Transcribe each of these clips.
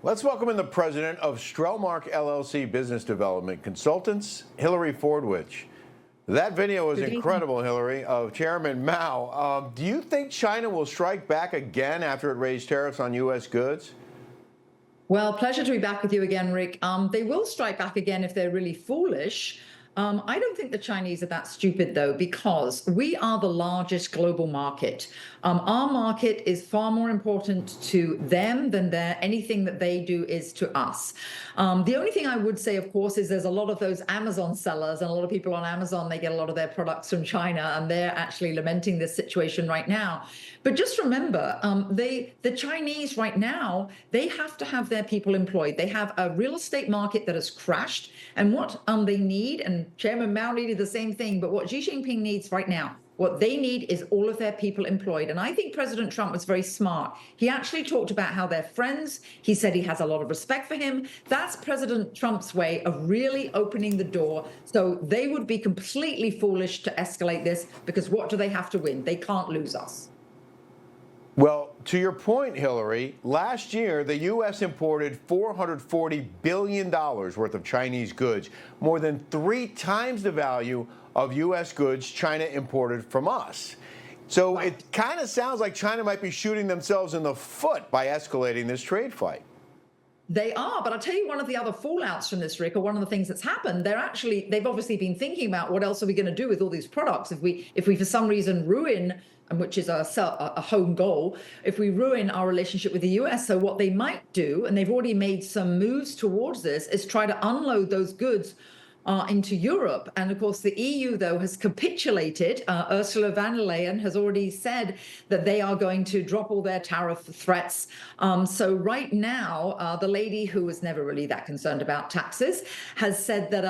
Let's welcome in the president of Strellmark LLC Business Development Consultants, Hilary Fordwich. That video was incredible, Hilary, of Chairman Mao. Do you think China will strike back again after it raised tariffs on U.S. goods? Well, pleasure to be back with you again, Rick. They will strike back again if they're really foolish. I don't think the Chinese are that stupid, though, because we are the largest global market. Our market is far more important to them than anything that they do is to us. The only thing I would say, of course, is there's a lot of those Amazon sellers and a lot of people on Amazon, they get a lot of their products from China, and they're actually lamenting this situation right now. But just remember, the Chinese right now, they have to have their people employed. They have a real estate market that has crashed, and what they need, and Chairman Mao needed the same thing, but what Xi Jinping needs right now, what they need is all of their people employed. And I think President Trump was very smart. He actually talked about how they're friends. He said he has a lot of respect for him. That's President Trump's way of really opening the door. So they would be completely foolish to escalate this, because what do they have to win? They can't lose us. Well, to your point, Hillary, last year the U.S. imported $440 billion worth of Chinese goods, more than 3 times the value of U.S. goods China imported from us. So it kind of sounds like China might be shooting themselves in the foot by escalating this trade fight. They are, but I'll tell you one of the other fallouts from this, Rick, or one of the things that's happened. They've obviously been thinking about what else are we going to do with all these products if we for some reason ruin, and which is a home goal, if we ruin our relationship with the US. So what they might do, and they've already made some moves towards this, is try to unload those goods into Europe. And of course, the EU, though, has capitulated. Ursula von der Leyen has already said that they are going to drop all their tariff threats. So right now, the lady who was never really that concerned about taxes has said that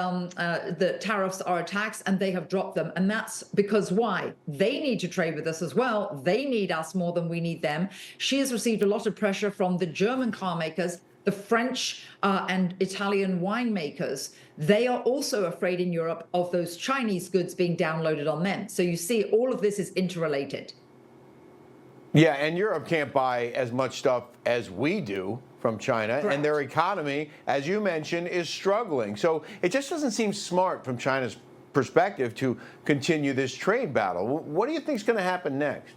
the tariffs are a tax, and they have dropped them. And that's because why? They need to trade with us as well. They need us more than we need them. She has received a lot of pressure from the German car makers, the French and Italian winemakers. They are also afraid in Europe of those Chinese goods being downloaded on them. So you see, all of this is interrelated. Yeah, and Europe can't buy as much stuff as we do from China. Correct. And their economy, as you mentioned, is struggling. So it just doesn't seem smart from China's perspective to continue this trade battle. What do you think is going to happen next?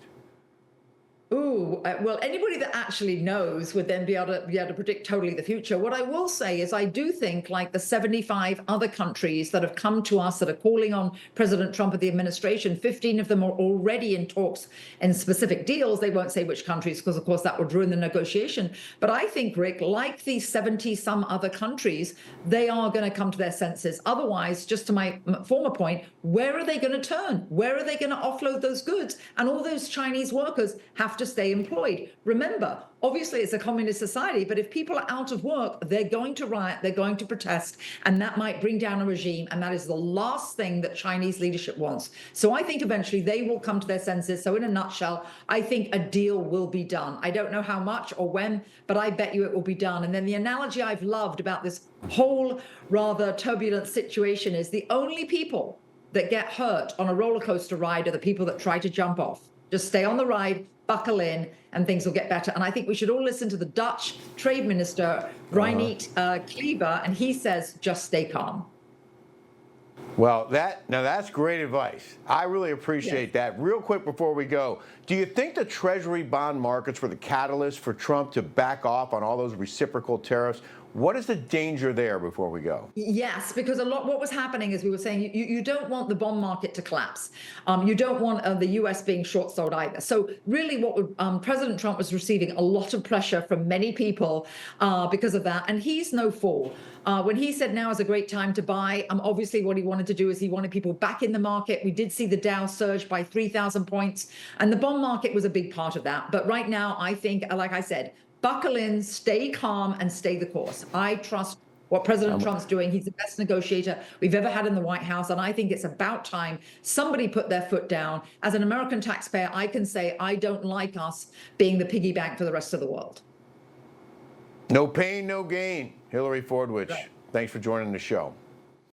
Ooh, well, anybody that actually knows would then be able to predict totally the future. What I will say is I do think, like the 75 other countries that have come to us that are calling on President Trump and the administration, 15 of them are already in talks and specific deals. They won't say which countries, because, of course, that would ruin the negotiation. But I think, Rick, like these 70-some other countries, they are going to come to their senses. Otherwise, just to my former point, where are they going to turn? Where are they going to offload those goods? And all those Chinese workers have to stay employed. Remember, obviously it's a communist society, but if people are out of work, they're going to riot, they're going to protest, and that might bring down a regime. And that is the last thing that Chinese leadership wants. So I think eventually they will come to their senses. So in a nutshell, I think a deal will be done. I don't know how much or when, but I bet you it will be done. And then the analogy I've loved about this whole rather turbulent situation is the only people that get hurt on a roller coaster ride are the people that try to jump off. Just stay on the ride, buckle in, and things will get better. And I think we should all listen to the Dutch trade minister, Reiniet Klever, and he says, just stay calm. Well, that's great advice. I really appreciate that. Real quick before we go, do you think the Treasury bond markets were the catalyst for Trump to back off on all those reciprocal tariffs? What is the danger there before we go? Yes, because what was happening is we were saying you don't want the bond market to collapse. You don't want the U.S. being short sold either. So really President Trump was receiving a lot of pressure from many people because of that. And he's no fool. When he said now is a great time to buy, obviously what he wanted to do is he wanted people back in the market. We did see the Dow surge by 3,000 points, and the bond market was a big part of that. But right now, I think, like I said, buckle in, stay calm, and stay the course. I trust what President Trump's doing. He's the best negotiator we've ever had in the White House, and I think it's about time somebody put their foot down. As an American taxpayer, I can say I don't like us being the piggy bank for the rest of the world. No pain, no gain. Hilary Fordwich, Right. Thanks for joining the show.